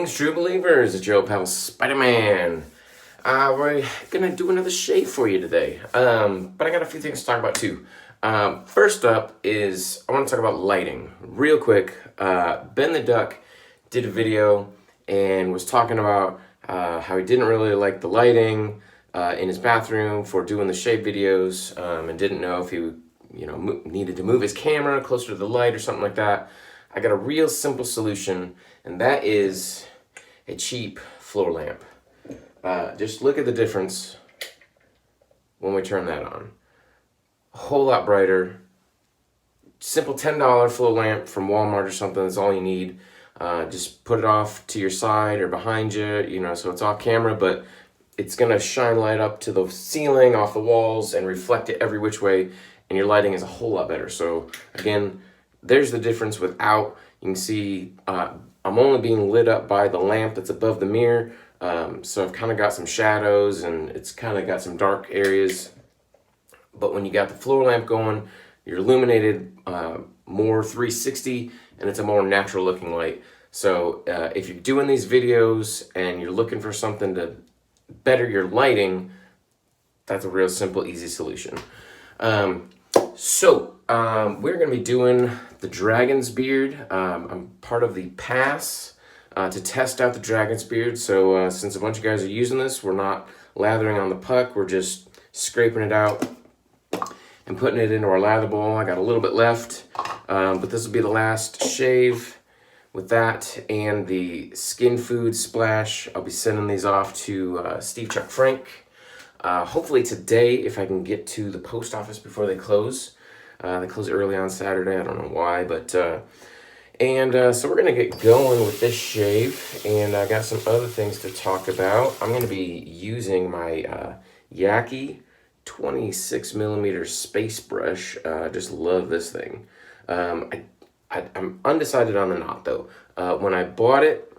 Greetings, true believers. It's your pal Spider-Man. We're gonna do another shave for you today. But I got a few things to talk about too. First up is I want to talk about lighting real quick. Ben the Duck did a video and was talking about how he didn't really like the lighting in his bathroom for doing the shave videos, and didn't know if he needed to move his camera closer to the light or something like that. I got a real simple solution, and that is a cheap floor lamp. Just look at the difference when we turn that on. A whole lot brighter. Simple $10 floor lamp from Walmart or something, that's all you need. Just put it off to your side or behind you, so it's off camera, but it's gonna shine light up to the ceiling, off the walls, and reflect it every which way, and your lighting is a whole lot better. So again, there's the difference without. You can see I'm only being lit up by the lamp that's above the mirror. So I've kind of got some shadows and it's kind of got some dark areas. But when you got the floor lamp going, you're illuminated more 360 and it's a more natural looking light. So if you're doing these videos and you're looking for something to better your lighting, that's a real simple, easy solution. We're going to be doing the Dragon's Beard. I'm part of the pass to test out the Dragon's Beard. So since a bunch of guys are using this, we're not lathering on the puck. We're just scraping it out and putting it into our lather bowl. I got a little bit left, but this will be the last shave with that and the Skin Food Splash. I'll be sending these off to Steve Chuck Frank. Hopefully today, if I can get to the post office before they close. They close early on Saturday. I don't know why, but so we're gonna get going with this shave, and I got some other things to talk about. I'm gonna be using my Yaki 26mm space brush. Just love this thing. I'm undecided on the knot though. When I bought it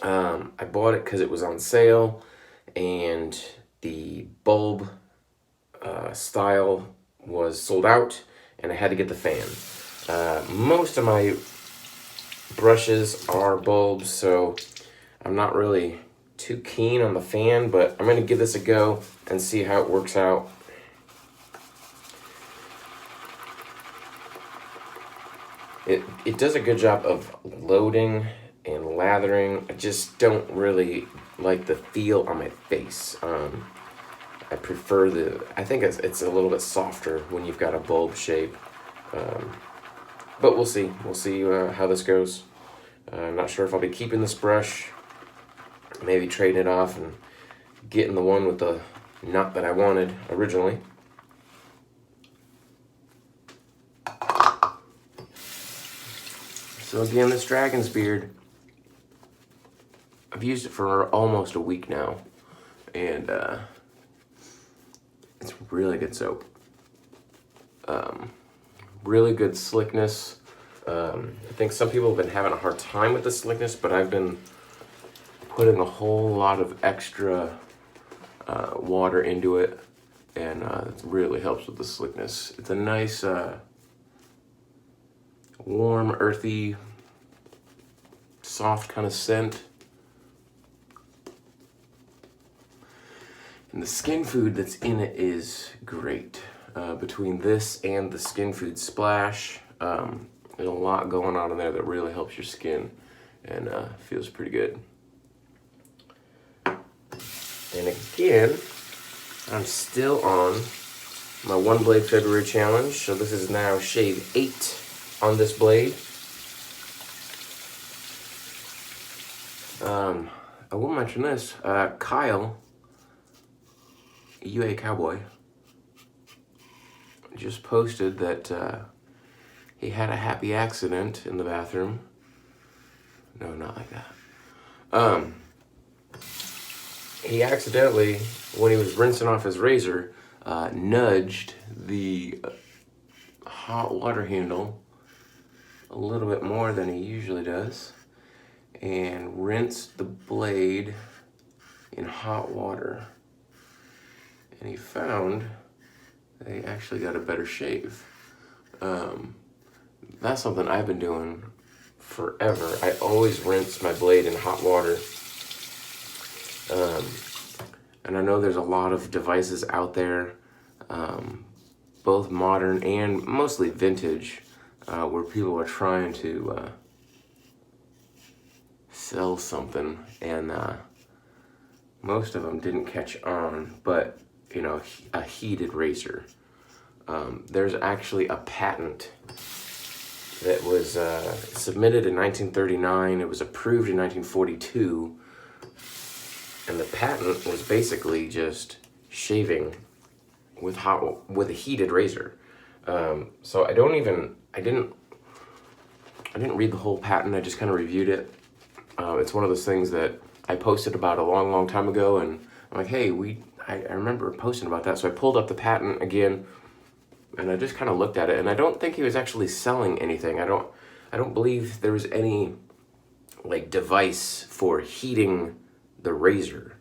because it was on sale, and the bulb style was sold out, and I had to get the fan. Most of my brushes are bulbs, so I'm not really too keen on the fan, but I'm gonna give this a go and see how it works out. It does a good job of loading and lathering. I just don't really like the feel on my face. I prefer I think it's a little bit softer when you've got a bulb shape. But we'll see. We'll see how this goes. I'm not sure if I'll be keeping this brush, maybe trading it off and getting the one with the knot that I wanted originally. So again, this Dragon's Beard, I've used it for almost a week now, and it's really good soap. Really good slickness. I think some people have been having a hard time with the slickness, but I've been putting a whole lot of extra water into it, and it really helps with the slickness. It's a nice, warm, earthy, soft kind of scent. And the skin food that's in it is great. Between this and the Skin Food Splash, there's a lot going on in there that really helps your skin and feels pretty good. And again, I'm still on my One Blade February challenge, so this is now shave 8 on this blade. I will mention this, Kyle, UA Cowboy, just posted that he had a happy accident in the bathroom. No, not like that. He accidentally, when he was rinsing off his razor, nudged the hot water handle a little bit more than he usually does, and rinsed the blade in hot water. And he found that he actually got a better shave. That's something I've been doing forever. I always rinse my blade in hot water. And I know there's a lot of devices out there, both modern and mostly vintage, where people are trying to sell something, and most of them didn't catch on, but you know, a heated razor. There's actually a patent that was submitted in 1939. It was approved in 1942, and the patent was basically just shaving with a heated razor. So I didn't read the whole patent. I just kind of reviewed it. It's one of those things that I posted about a long, long time ago, and I'm like, hey, I remember posting about that. So I pulled up the patent again, and I just kind of looked at it, and I don't think he was actually selling anything. I don't believe there was any like device for heating the razor.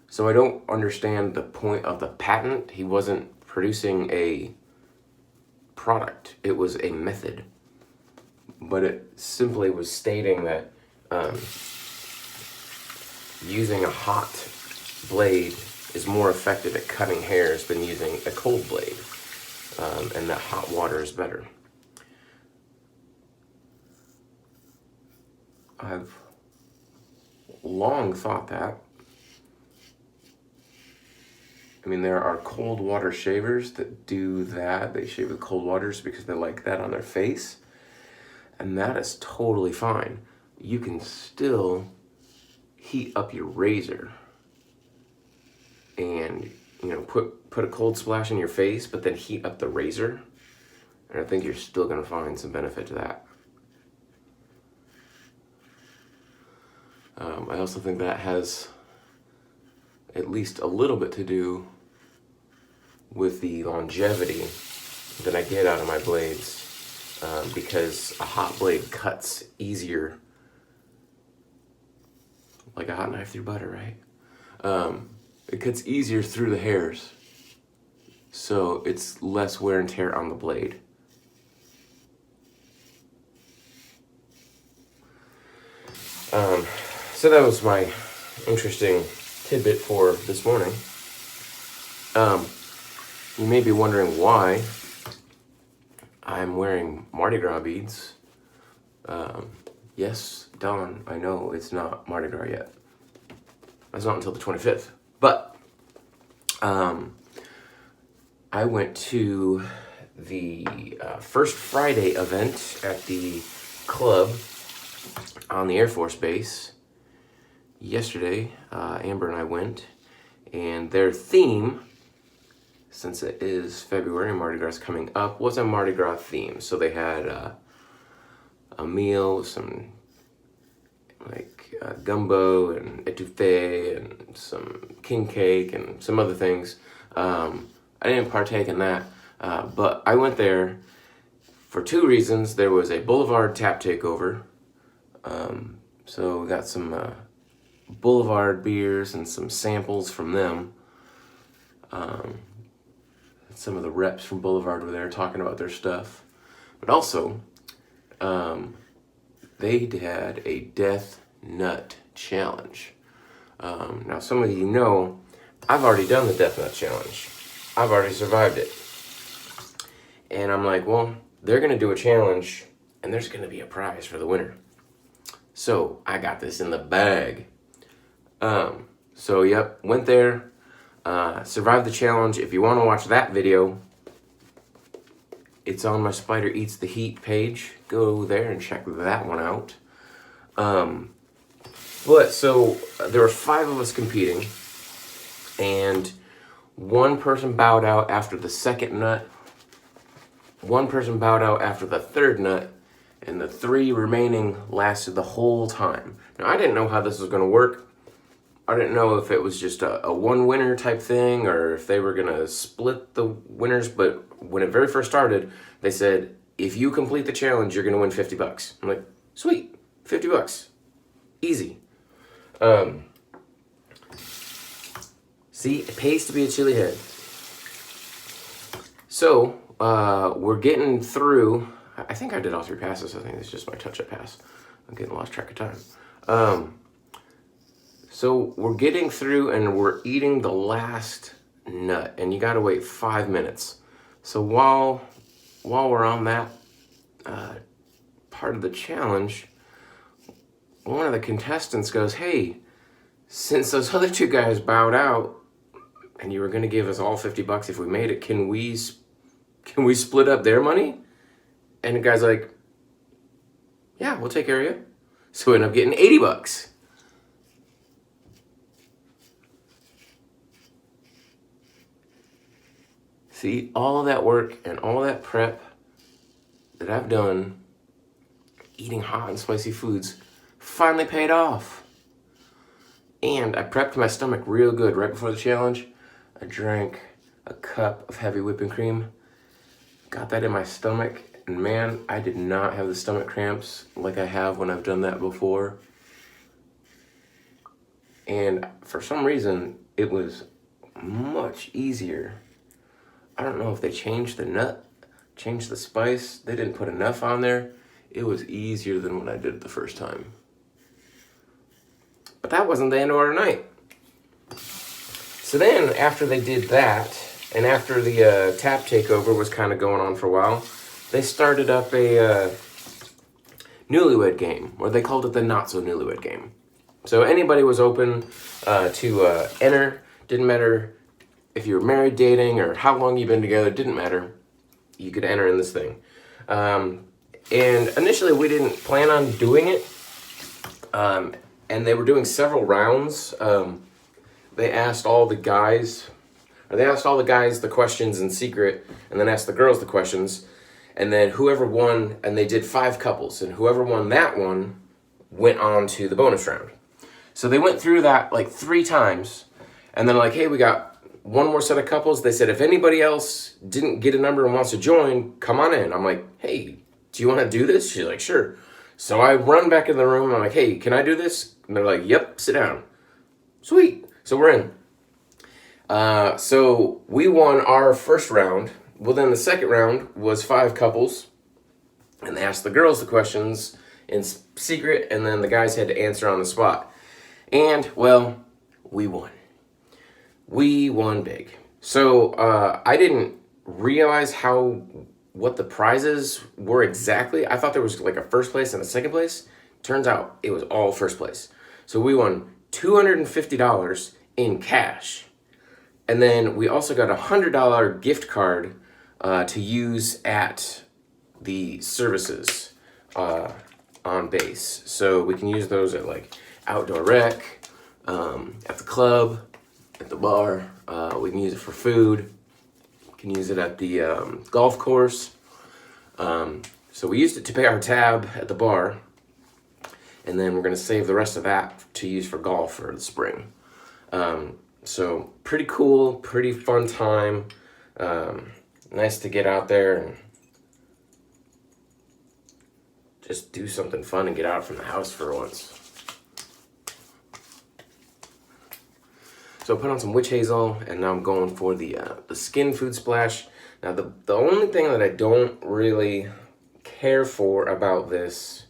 So I don't understand the point of the patent. He wasn't producing a product. It was a method. But it simply was stating that using a hot blade is more effective at cutting hairs than using a cold blade, and that hot water is better. I've long thought that. I mean, there are cold water shavers that do that. They shave with cold waters because they like that on their face, and that is totally fine. You can still heat up your razor and, you know, put a cold splash in your face, but then heat up the razor, and I think you're still going to find some benefit to that. I also think that has at least a little bit to do with the longevity that I get out of my blades, because a hot blade cuts easier, like a hot knife through butter, right? It cuts easier through the hairs, so it's less wear and tear on the blade. So that was my interesting tidbit for this morning. You may be wondering why I'm wearing Mardi Gras beads. Yes, Don, I know it's not Mardi Gras yet. It's not until the 25th. But I went to the First Friday event at the club on the Air Force Base yesterday. Amber and I went, and their theme, since it is February and Mardi Gras is coming up, was a Mardi Gras theme. So they had a meal, some like gumbo and etouffee and some king cake and some other things. I didn't partake in that, but I went there for two reasons. There was a Boulevard tap takeover, so we got some Boulevard beers and some samples from them. Some of the reps from Boulevard were there talking about their stuff, but also they had a death nut challenge. Now, some of you know I've already done the death nut challenge. I've already survived it, and I'm like, well, they're gonna do a challenge, and there's gonna be a prize for the winner. So I got this in the bag. So yep, went there, survived the challenge. If you want to watch that video, it's on my Spider Eats the Heat page. Go there and check that one out. But so there were 5 of us competing, and one person bowed out after the second nut, one person bowed out after the third nut, and the 3 remaining lasted the whole time. Now, I didn't know how this was going to work. I didn't know if it was just a one winner type thing or if they were going to split the winners, but when it very first started, they said, if you complete the challenge, you're going to win $50. I'm like, sweet, $50. Easy. See, it pays to be a chili head. So, we're getting through. I think I did all 3 passes. I think it's just my touch-up pass. I'm getting lost track of time. So we're getting through and we're eating the last nut, and you gotta wait 5 minutes. So while we're on that part of the challenge, one of the contestants goes, "Hey, since those other two guys bowed out, and you were gonna give us all $50 if we made it, can we split up their money?" And the guy's like, "Yeah, we'll take care of you." So we end up getting $80. See, all of that work and all that prep that I've done eating hot and spicy foods finally paid off. And I prepped my stomach real good right before the challenge. I drank a cup of heavy whipping cream, got that in my stomach, and man, I did not have the stomach cramps like I have when I've done that before. And for some reason, it was much easier. I don't know if they changed the nut, changed the spice. They didn't put enough on there. It was easier than when I did it the first time. But that wasn't the end of our night. So then, after they did that, and after the tap takeover was kind of going on for a while, they started up a Newlywed game, or they called it the Not So Newlywed game. So anybody was open to enter. Didn't matter if you were married, dating, or how long you've been together, didn't matter. You could enter in this thing. And initially we didn't plan on doing it. And they were doing several rounds. They asked all the guys the questions in secret, and then asked the girls the questions. And then whoever won, and they did 5 couples, and whoever won that one went on to the bonus round. So they went through that like 3 times, and then like, hey, we got one more set of couples. They said, if anybody else didn't get a number and wants to join, come on in. I'm like, hey, do you want to do this? She's like, sure. So I run back in the room, and I'm like, hey, can I do this? And they're like, yep, sit down. Sweet. So we're in. So we won our first round. Well, then the second round was 5 couples, and they asked the girls the questions in secret, and then the guys had to answer on the spot. And, well, we won. We won big. So I didn't realize what the prizes were exactly. I thought there was like a first place and a second place. Turns out it was all first place. So we won $250 in cash. And then we also got a $100 gift card to use at the services on base. So we can use those at like outdoor rec, at the club, at the bar. We can use it for food. We can use it at the golf course. So we used it to pay our tab at the bar, and then we're going to save the rest of that to use for golf for the spring. So pretty cool, pretty fun time. Nice to get out there and just do something fun and get out from the house for once. So I put on some witch hazel, and now I'm going for the skin food splash. Now the only thing that I don't really care for about this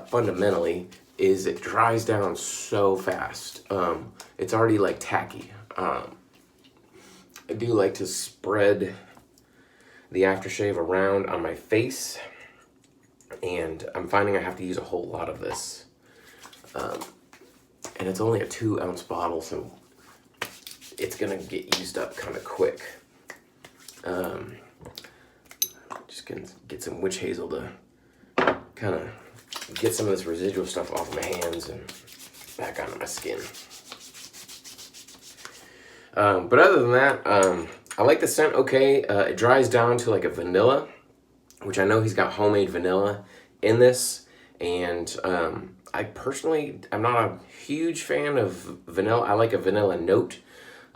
fundamentally is it dries down so fast. It's already like tacky. I do like to spread the aftershave around on my face, and I'm finding I have to use a whole lot of this. And it's only a 2-ounce bottle, so it's gonna get used up kind of quick. Just gonna get some witch hazel to kind of get some of this residual stuff off my hands and back onto my skin. But other than that, I like the scent okay. It dries down to like a vanilla, which I know he's got homemade vanilla in this. And I personally, I'm not a huge fan of vanilla. I like a vanilla note,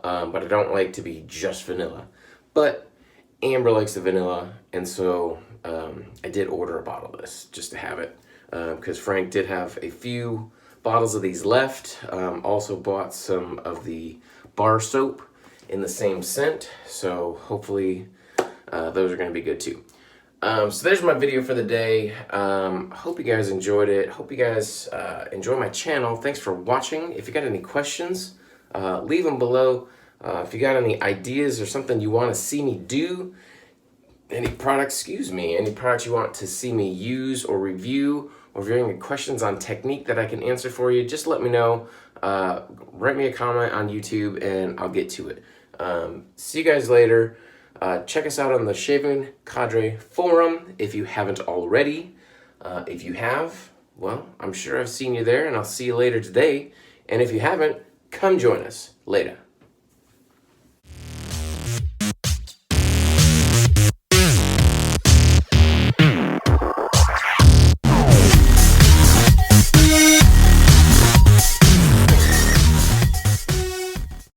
but I don't like to be just vanilla. But Amber likes the vanilla, and so I did order a bottle of this just to have it, because Frank did have a few bottles of these left. Also bought some of the bar soap in the same scent, so hopefully those are going to be good too. So there's my video for the day. Hope you guys enjoyed it. Hope you guys enjoy my channel. Thanks for watching. If you got any questions, leave them below. If you got any ideas or something you want to see me do, any products you want to see me use or review, or if you have any questions on technique that I can answer for you, just let me know. Write me a comment on YouTube and I'll get to it. See you guys later. Check us out on the Shaving Cadre forum if you haven't already. If you have, well, I'm sure I've seen you there, and I'll see you later today. And if you haven't, come join us later.